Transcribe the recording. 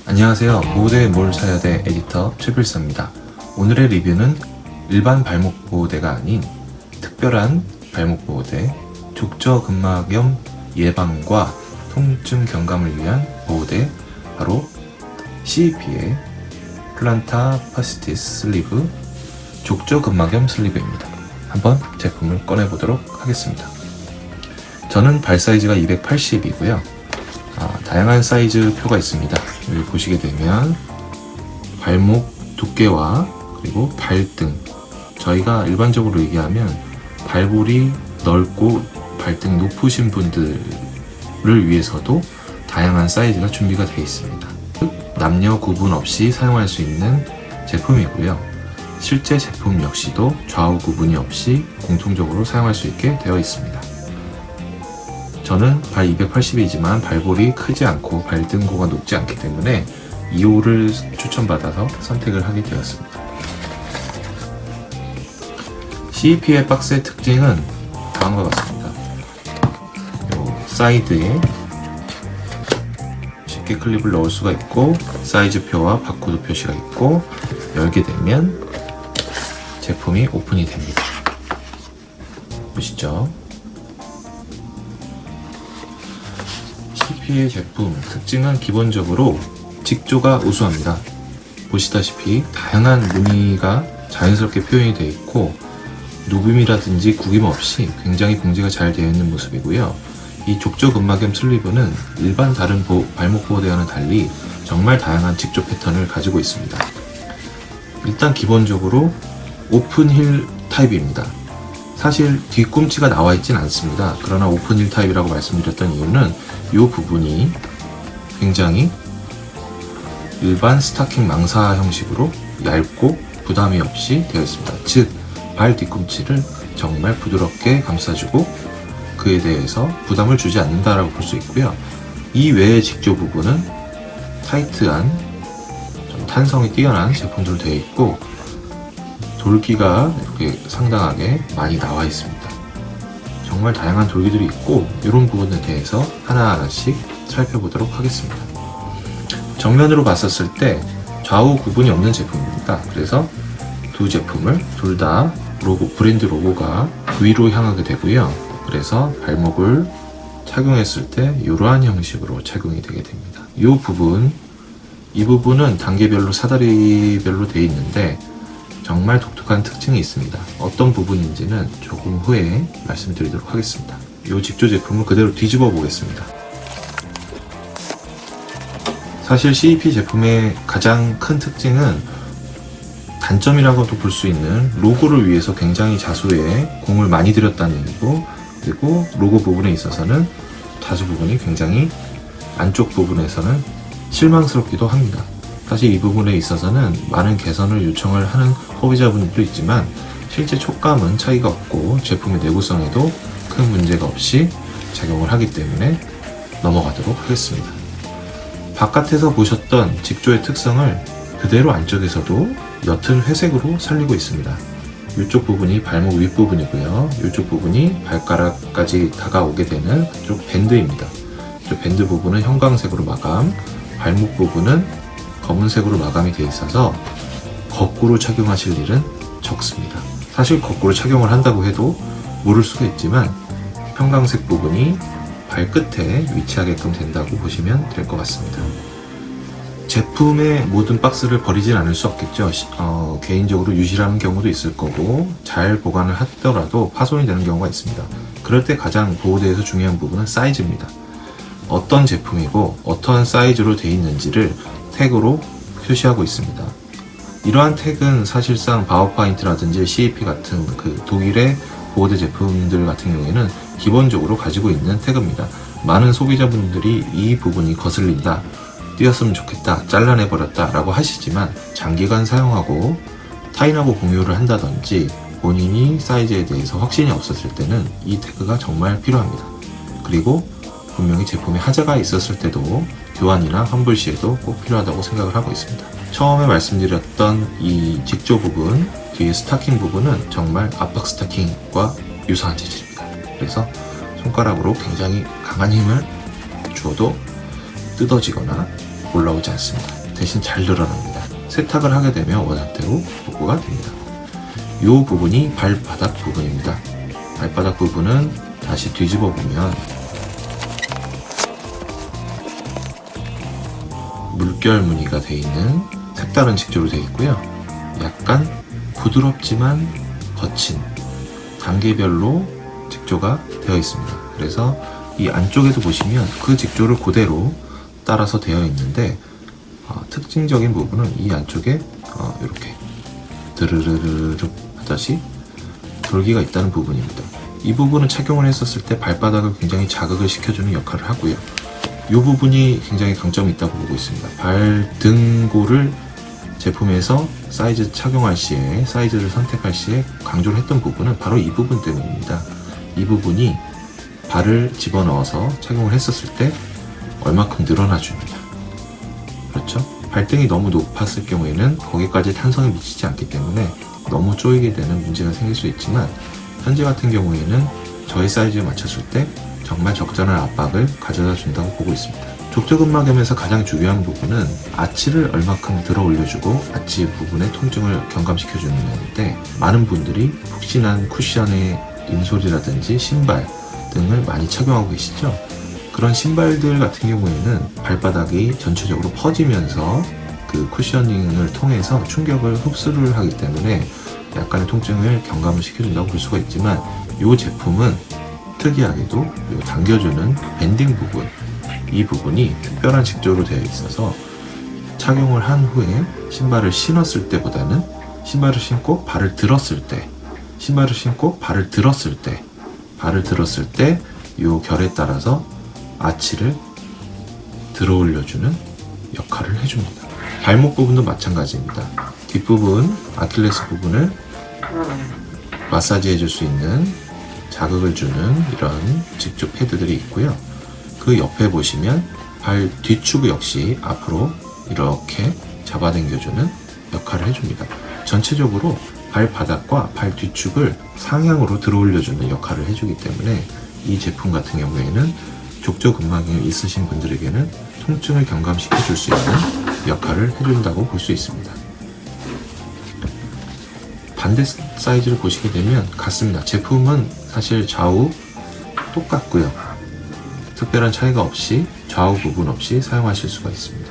안녕하세요. 보호대에 뭘 사야 돼 에디터 최필서입니다. 오늘의 리뷰는 일반 발목 보호대가 아닌 특별한 발목 보호대, 족저근막염 예방과 통증 경감을 위한 보호대, 바로 CEP의 플란타 파시티스 슬리브 족저근막염 슬리브입니다. 한번 제품을 꺼내보도록 하겠습니다. 저는 발 사이즈가 280이고요. 다양한 사이즈 표가 있습니다. 여기 보시게 되면 발목 두께와 그리고 발등, 저희가 일반적으로 얘기하면 발볼이 넓고 발등이 높으신 분들을 위해서도 다양한 사이즈가 준비가 되어 있습니다. 남녀 구분 없이 사용할 수 있는 제품이고요. 실제 제품 역시도 좌우 구분이 없이 공통적으로 사용할 수 있게 되어 있습니다. 저는 발 280이지만 발볼이 크지 않고 발등고가 높지 않기 때문에 2호를 추천받아서 선택을 하게 되었습니다. CEP의 박스의 특징은 다음과 같습니다. 요 사이드에 쉽게 클립을 넣을 수가 있고, 사이즈표와 바코드 표시가 있고, 열게 되면 제품이 오픈이 됩니다. 보시죠. CEP의 제품 특징은 기본적으로 직조가 우수합니다. 보시다시피 다양한 무늬가 자연스럽게 표현이 되어 있고, 누빔이라든지 구김 없이 굉장히 봉제가 잘 되어 있는 모습이고요. 이 족저근막염 슬리브는 일반 다른 발목 보호대와는 달리 정말 다양한 직조 패턴을 가지고 있습니다. 일단 기본적으로 오픈힐 타입입니다. 사실 뒤꿈치가 나와 있진 않습니다. 그러나 오픈힐 타입이라고 말씀드렸던 이유는 이 부분이 굉장히 일반 스타킹 망사 형식으로 얇고 부담이 없이 되어 있습니다. 즉, 발 뒤꿈치를 정말 부드럽게 감싸주고 그에 대해서 부담을 주지 않는다라고 볼 수 있고요. 이 외의 직조 부분은 타이트한, 좀 탄성이 뛰어난 제품들로 되어 있고, 돌기가 이렇게 상당하게 많이 나와 있습니다. 정말 다양한 돌기들이 있고, 이런 부분에 대해서 하나하나씩 살펴보도록 하겠습니다. 정면으로 봤었을 때 좌우 구분이 없는 제품입니다. 그래서 두 제품을 둘 다 브랜드 로고가 위로 향하게 되고요. 그래서 발목을 착용했을 때 이러한 형식으로 착용이 되게 됩니다. 이 부분은 단계별로 사다리별로 되어 있는데 정말 독특한 특징이 있습니다. 어떤 부분인지는 조금 후에 말씀드리도록 하겠습니다. 이 직조 제품을 그대로 뒤집어 보겠습니다. 사실 CEP 제품의 가장 큰 특징은 단점이라고도 볼 수 있는 로고를 위해서 굉장히 자수의 공을 많이 들였다는 얘기고, 그리고 로고 부분에 있어서는 다수 부분이 굉장히 안쪽 부분에서는 실망스럽기도 합니다. 사실 이 부분에 있어서는 많은 개선을 요청을 하는 소비자분들도 있지만 실제 촉감은 차이가 없고 제품의 내구성에도 큰 문제가 없이 작용을 하기 때문에 넘어가도록 하겠습니다. 바깥에서 보셨던 직조의 특성을 그대로 안쪽에서도 옅은 회색으로 살리고 있습니다. 이쪽 부분이 발목 윗부분이고요. 이쪽 부분이 발가락까지 다가오게 되는 그쪽 밴드입니다. 이쪽 밴드 부분은 형광색으로 마감, 발목 부분은 검은색으로 마감이 되어 있어서 거꾸로 착용하실 일은 적습니다. 사실 거꾸로 착용을 한다고 해도 모를 수가 있지만 형광색 부분이 발끝에 위치하게끔 된다고 보시면 될 것 같습니다. 제품의 모든 박스를 버리진 않을 수 없겠죠. 개인적으로 유실하는 경우도 있을 거고, 잘 보관을 하더라도 파손이 되는 경우가 있습니다. 그럴 때 가장 보호대에서 중요한 부분은 사이즈입니다. 어떤 제품이고 어떠한 사이즈로 되어 있는지를 태그로 표시하고 있습니다. 이러한 태그는 사실상 바우파인트라든지 CEP 같은 그 독일의 보호대 제품들 같은 경우에는 기본적으로 가지고 있는 태그입니다. 많은 소비자분들이 이 부분이 거슬린다, 띄었으면 좋겠다, 잘라내버렸다 라고 하시지만 장기간 사용하고 타인하고 공유를 한다든지 본인이 사이즈에 대해서 확신이 없었을 때는 이 태그가 정말 필요합니다. 그리고 분명히 제품에 하자가 있었을 때도 교환이나 환불 시에도 꼭 필요하다고 생각을 하고 있습니다. 처음에 말씀드렸던 이 직조 부분, 뒤에 스타킹 부분은 정말 압박 스타킹과 유사한 재질입니다. 그래서 손가락으로 굉장히 강한 힘을 주어도 뜯어지거나 올라오지 않습니다. 대신 잘 늘어납니다. 세탁을 하게 되면 원상태로 복구가 됩니다. 이 부분이 발바닥 부분입니다. 발바닥 부분은 다시 뒤집어 보면 물결 무늬가 되어 있는 색다른 직조로 되어 있고요. 약간 부드럽지만 거친 단계별로 직조가 되어 있습니다. 그래서 이 안쪽에도 보시면 그 직조를 그대로 따라서 되어 있는데 특징적인 부분은 이 안쪽에 이렇게 드르르르 하듯이 돌기가 있다는 부분입니다. 이 부분은 착용을 했었을 때 발바닥을 굉장히 자극을 시켜주는 역할을 하고요. 이 부분이 굉장히 강점이 있다고 보고 있습니다. 발등고를 제품에서 사이즈 착용할 시에, 사이즈를 선택할 시에 강조를 했던 부분은 바로 이 부분 때문입니다. 이 부분이 발을 집어넣어서 착용을 했었을 때 얼마큼 늘어나 줍니다. 그렇죠? 발등이 너무 높았을 경우에는 거기까지 탄성이 미치지 않기 때문에 너무 조이게 되는 문제가 생길 수 있지만, 현재 같은 경우에는 저희 사이즈에 맞췄을 때 정말 적절한 압박을 가져다 준다고 보고 있습니다. 족저근막염에서 가장 중요한 부분은 아치를 얼마큼 들어 올려주고 아치 부분의 통증을 경감시켜주는 면인데, 많은 분들이 푹신한 쿠션의 인솔이라든지 신발 등을 많이 착용하고 계시죠. 그런 신발들 같은 경우에는 발바닥이 전체적으로 퍼지면서 그 쿠셔닝을 통해서 충격을 흡수를 하기 때문에 약간의 통증을 경감을 시켜준다고 볼 수가 있지만, 이 제품은 특이하게도 이 당겨주는 밴딩 부분, 이 부분이 특별한 직조로 되어 있어서 착용을 한 후에 신발을 신었을 때보다는 신발을 신고 발을 들었을 때, 신발을 신고 발을 들었을 때, 발을 들었을 때 이 결에 따라서 아치를 들어 올려주는 역할을 해줍니다. 발목 부분도 마찬가지입니다. 뒷부분, 아킬레스 부분을 마사지 해줄 수 있는, 자극을 주는 이런 직조 패드들이 있고요. 그 옆에 보시면 발 뒤축 역시 앞으로 이렇게 잡아당겨주는 역할을 해줍니다. 전체적으로 발바닥과 발 뒤축을 상향으로 들어 올려주는 역할을 해주기 때문에 이 제품 같은 경우에는 족저근막염이 있으신 분들에게는 통증을 경감시켜 줄 수 있는 역할을 해준다고 볼 수 있습니다. 반대 사이즈를 보시게 되면 같습니다. 제품은 사실 좌우 똑같고요. 특별한 차이가 없이, 좌우 부분 없이 사용하실 수가 있습니다.